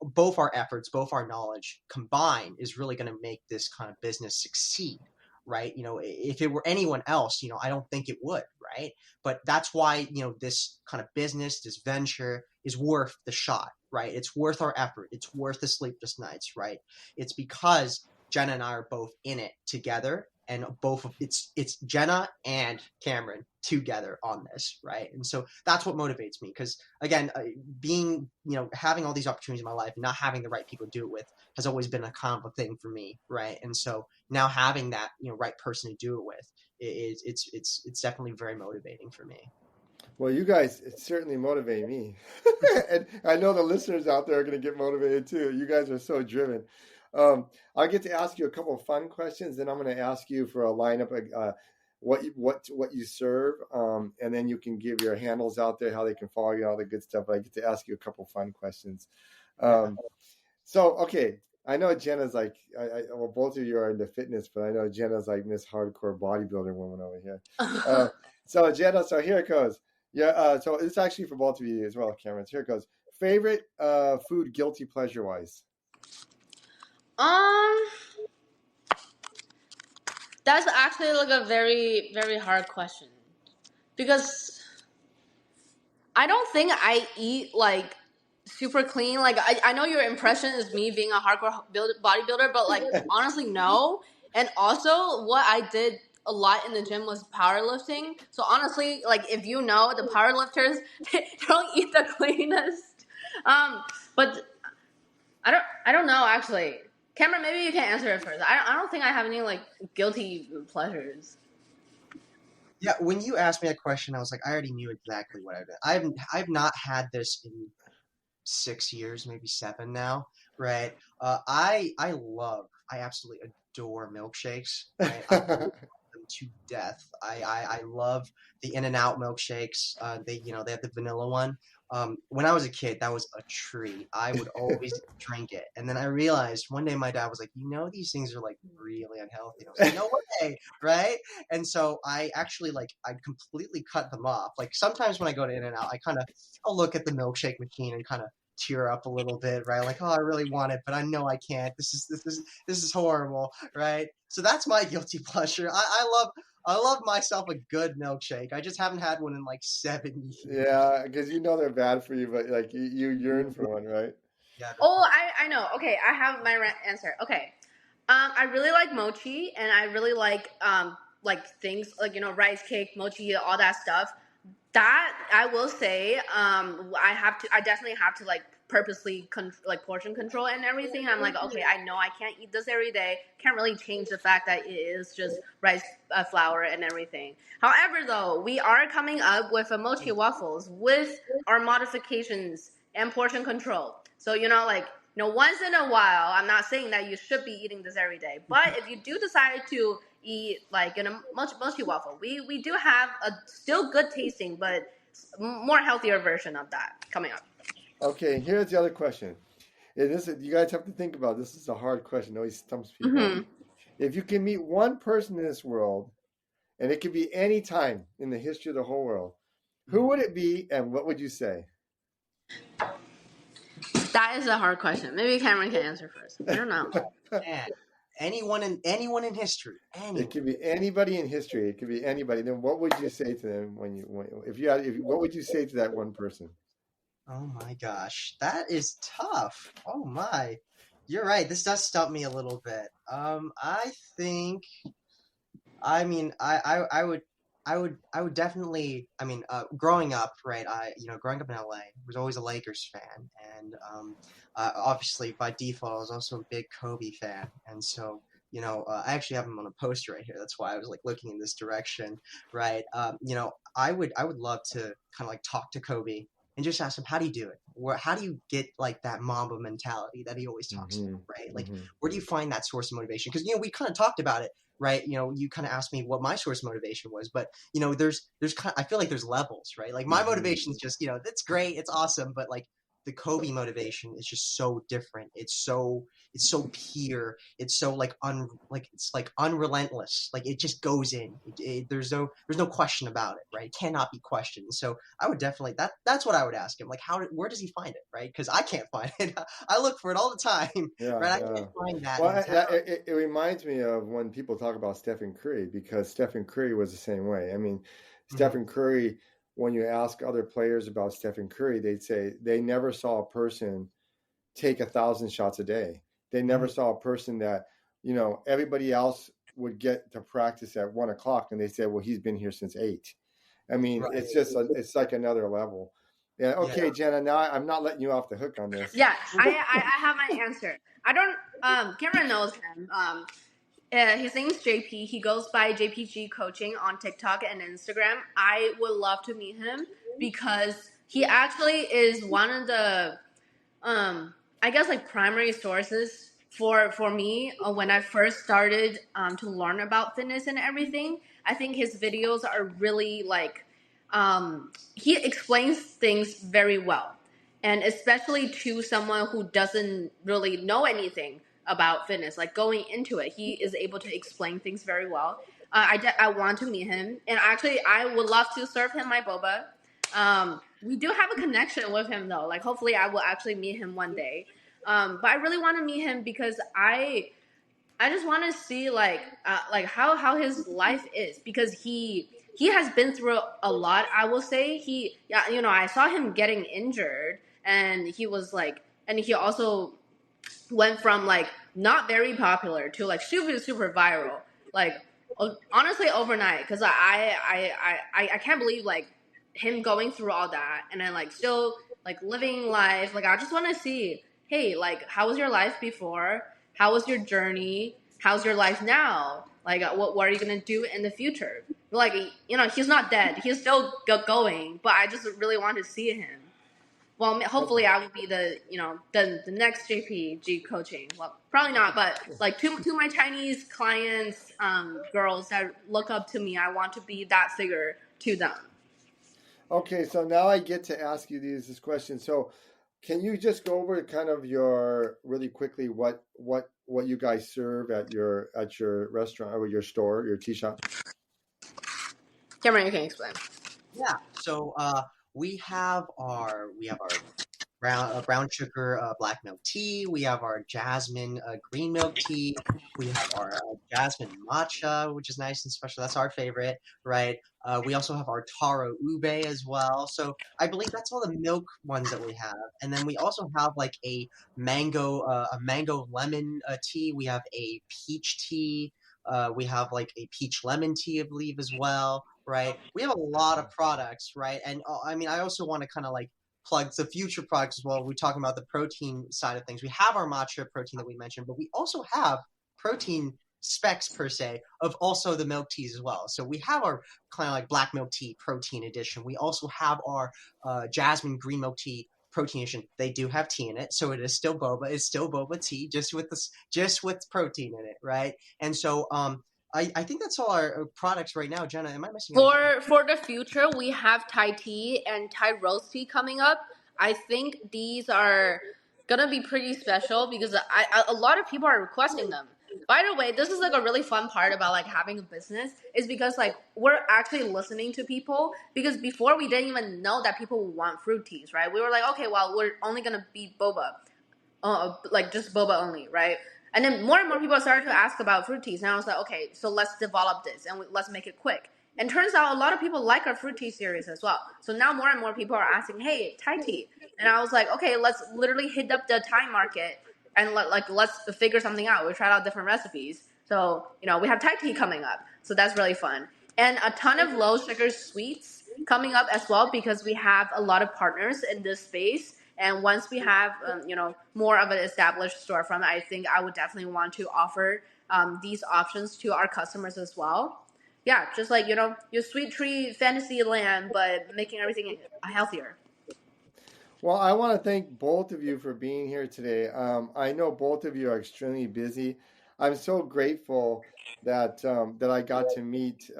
both our efforts, both our knowledge combined is really going to make this kind of business succeed, right? If it were anyone else, I don't think it would, right? But that's why this kind of business, this venture is worth the shot, right? It's worth our effort. It's worth the sleepless nights, right? It's because Jenna and I are both in it together, and both of it's Jenna and Cameron together on this, right? And so that's what motivates me because again, being having all these opportunities in my life and not having the right people to do it with has always been a kind of a thing for me, right? And so now having that right person to do it with it's definitely very motivating for me. Well, you guys certainly motivate me. And I know the listeners out there are going to get motivated too. You guys are so driven. I'll get to ask you a couple of fun questions, then I'm going to ask you for a lineup, what you serve, and then you can give your handles out there, how they can follow you, all the good stuff. But I get to ask you a couple of fun questions. So, okay, I know Jenna's like, well, both of you are into fitness, but I know Jenna's like Miss Hardcore Bodybuilder woman over here. So Jenna, so here it goes. Yeah, so it's actually for both of you as well, Cameron. So here it goes. Favorite food, guilty pleasure wise? That's actually like a very, very hard question because I don't think I eat like super clean. Like I know your impression is me being a hardcore bodybuilder, but like honestly, no. And also, what I did a lot in the gym was powerlifting. So honestly, like if you know the powerlifters, they don't eat the cleanest. But I don't know actually. Cameron, maybe you can answer it first. I don't think I have any like guilty pleasures. Yeah, when you asked me that question, I was like, I already knew exactly what I did. I've not had this in 6 years, maybe 7 now, right? I absolutely adore milkshakes, right? I love them to death. I love the In-N-Out milkshakes. They have the vanilla one. When I was a kid, that was a treat. I would always drink it. And then I realized one day my dad was like, these things are like really unhealthy. I was like, no way, right? And so I actually I completely cut them off. Like sometimes when I go to In-N-Out, I'll look at the milkshake machine and kind of tear up a little bit, right? Like, oh, I really want it, but I know I can't. This is horrible, right? So that's my guilty pleasure. I love myself a good milkshake. I just haven't had one in like 7 years. Yeah, because you know they're bad for you, but like you yearn for one, right? Yeah. Oh, I know. Okay, I have my answer. Okay, I really like mochi, and I really like things like rice cake, mochi, all that stuff. That I will say, I definitely have to like purposely portion control and everything. I'm like, okay, I know I can't eat this every day. Can't really change the fact that it is just rice flour and everything. However, though, we are coming up with a mochi waffles with our modifications and portion control. So once in a while, I'm not saying that you should be eating this every day, but if you do decide to eat like in a mochi waffle, we do have a still good tasting but more healthier version of that coming up. Okay, here's the other question. And you guys have to think about this. Is a hard question. It always stumps people. Mm-hmm. If you can meet one person in this world, and it could be any time in the history of the whole world, who would it be, and what would you say? That is a hard question. Maybe Cameron can answer first. I don't know. Man, anyone in history. Anyone. It could be anybody in history. It could be anybody. Then what would you say to them what would you say to that one person? Oh my gosh, that is tough. Oh my, you're right. This does stump me a little bit. I think. I mean, I would definitely. Growing up, right? Growing up in LA, I was always a Lakers fan, and obviously by default, I was also a big Kobe fan, and so. I actually have him on a poster right here. That's why I was like looking in this direction, right? I would love to kind of like talk to Kobe and just ask him, how do you do it? How do you get like that Mamba mentality that he always talks about, right? Like, where do you find that source of motivation? Because we kind of talked about it, right? You kind of asked me what my source of motivation was, but there's I feel like there's levels, right? Like my motivation is just that's great, it's awesome, but like the Kobe motivation is just so different. It's so pure. It's so it's like unrelentless. Like it just goes in. There's no question about it, right? It cannot be questioned. So I would definitely that's what I would ask him. Like where does he find it, right? Because I can't find it. I look for it all the time, right? I can't find that. Well, it reminds me of when people talk about Stephen Curry, because Stephen Curry was the same way. I mean, Stephen Curry. When you ask other players about Stephen Curry, they'd say they never saw a person take 1,000 shots a day. They never saw a person that, everybody else would get to practice at 1:00, and they said, well, he's been here since 8. I mean, right. It's just, it's like another level. Yeah. Okay, yeah. Jenna, now I'm not letting you off the hook on this. Yeah, I have my answer. I don't, Cameron knows him. His name's JP. He goes by JPG Coaching on TikTok and Instagram. I would love to meet him because he actually is one of the I guess like primary sources for me when I first started to learn about fitness and everything. I think his videos are really like he explains things very well, and especially to someone who doesn't really know anything about fitness, like going into it, he is able to explain things very well. I want to meet him, and actually I would love to serve him my boba. We do have a connection with him though. Like hopefully I will actually meet him one day. But I really want to meet him because I just want to see like how his life is because he has been through a lot. I will say he yeah I saw him getting injured and he was like and he also went from like not very popular to like super viral like honestly overnight because I can't believe like him going through all that and then like still like living life. Like I just want to see, hey, like how was your life before, how was your journey, how's your life now, like what are you gonna do in the future. Like he's not dead, he's still going, but I just really want to see him. Well, hopefully I will be the next JPG coaching. Well, probably not, but like to my Chinese clients, girls that look up to me, I want to be that figure to them. Okay, so now I get to ask you this question. So, can you just go over kind of your really quickly what you guys serve at your restaurant or your store, your tea shop? Cameron, you can explain. Yeah. So we have our brown sugar black milk tea. We have our jasmine green milk tea. We have our jasmine matcha, which is nice and special. That's our favorite, right? We also have our taro ube as well. So I believe that's all the milk ones that we have. And then we also have like a mango lemon tea. We have a peach tea. We have like a peach lemon tea, I believe, as well, right? We have a lot of products, right? And I mean, I also want to kind of like plug the future products as well. We're talking about the protein side of things. We have our matcha protein that we mentioned, but we also have protein specs per se of also the milk teas as well. So we have our kind of like black milk tea protein edition. We also have our jasmine green milk tea protein edition. They do have tea in it, so it is still boba. It's still boba tea, just with protein in it, right? And so I think that's all our products right now. Jenna, am I missing anything? For the future, we have Thai tea and Thai roast tea coming up. I think these are gonna be pretty special because a lot of people are requesting them. By the way, this is like a really fun part about like having a business is because like we're actually listening to people because before we didn't even know that people would want fruit teas, right? We were like, okay, well, we're only gonna be boba, like just boba only, right? And then more and more people started to ask about fruit teas. Now I was like, okay, so let's develop this and let's make it quick. And turns out a lot of people like our fruit tea series as well. So now more and more people are asking, hey, Thai tea. And I was like, okay, let's literally hit up the Thai market and let's figure something out. We tried out different recipes. So, we have Thai tea coming up. So that's really fun. And a ton of low sugar sweets coming up as well because we have a lot of partners in this space. And once we have, more of an established storefront, I think I would definitely want to offer these options to our customers as well. Yeah, just like, your sweet tree fantasy land, but making everything healthier. Well, I want to thank both of you for being here today. I know both of you are extremely busy. I'm so grateful that I got to meet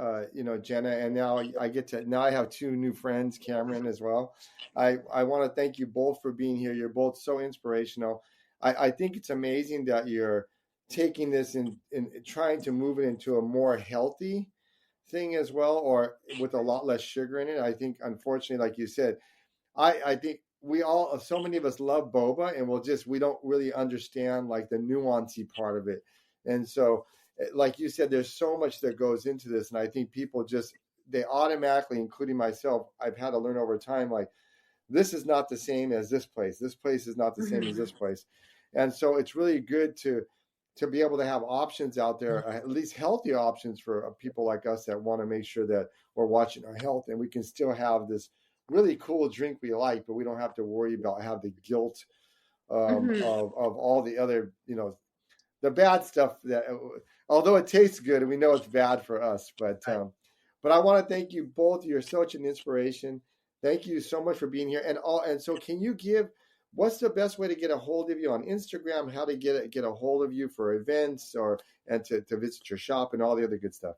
Jenna, and now I have two new friends, Cameron as well. I want to thank you both for being here. You're both so inspirational. I think it's amazing that you're taking this and trying to move it into a more healthy thing as well, or with a lot less sugar in it. I think, unfortunately, like you said, I think so many of us love boba, and we don't really understand like the nuancy part of it. And so, like you said, there's so much that goes into this. And I think people they automatically, including myself, I've had to learn over time, like, this is not the same as this place. This place is not the same as this place. And so it's really good to be able to have options out there, at least healthy options for people like us that want to make sure that we're watching our health and we can still have this really cool drink we like, but we don't have to worry about have the guilt Mm-hmm. of all the other, the bad stuff that although it tastes good, and we know it's bad for us. But I want to thank you both. You're such an inspiration. Thank you so much for being here. And so, can you give? What's the best way to get a hold of you on Instagram? How to get a hold of you for events and to visit your shop and all the other good stuff.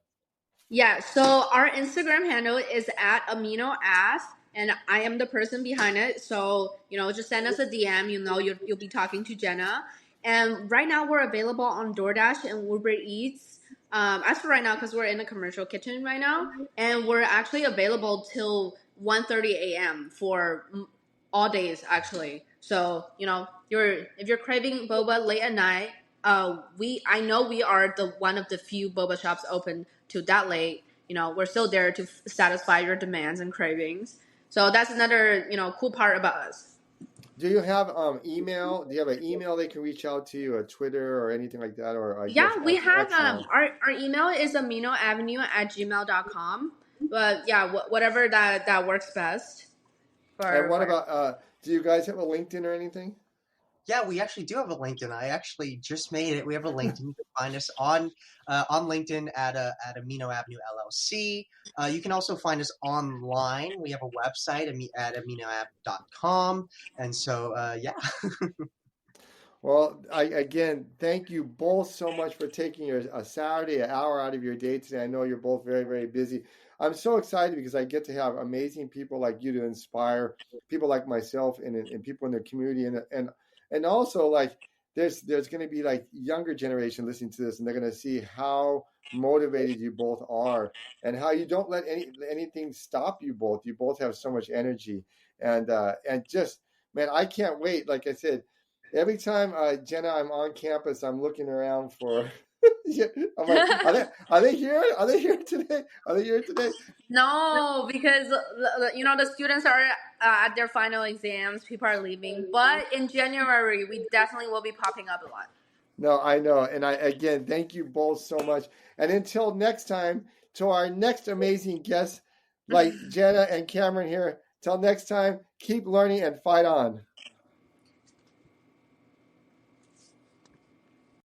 Yeah, so our Instagram handle is at Amino Av, and I am the person behind it. So, just send us a DM. You'll be talking to Jenna. And right now, we're available on DoorDash and Uber Eats. As for right now, because we're in a commercial kitchen right now, and we're actually available till 1:30 a.m. for all days, actually. So, if you're craving boba late at night, I know we are the one of the few boba shops open to that late. We're still there to satisfy your demands and cravings. So that's another cool part about us. Do you have email? Do you have an email they can reach out to you, a Twitter or anything like that, or I guess Yeah, we have X now? our email is aminoavenue@gmail.com. But yeah, whatever that works best And what for about do you guys have a LinkedIn or anything? Yeah, we actually do have a LinkedIn. I actually just made it. We have a LinkedIn. You can find us on LinkedIn at Amino Avenue LLC. You can also find us online. We have a website at aminoav.com. And so, yeah. Well, again, thank you both so much for taking a Saturday, an hour out of your day today. I know you're both very, very busy. I'm so excited because I get to have amazing people like you to inspire people like myself and people in the community and also like there's going to be like younger generation listening to this and they're going to see how motivated you both are and how you don't let anything stop you both. You both have so much energy and just man, I can't wait. Like I said. Every time, Jenna, I'm on campus, I'm looking around for. Yeah, I'm like, are they here? Are they here today? Are they here today? No, because the students are at their final exams. People are leaving, but in January we definitely will be popping up a lot. No, I know, and I again thank you both so much. And until next time, to our next amazing guests, like Jenna and Cameron here. Till next time, keep learning and fight on.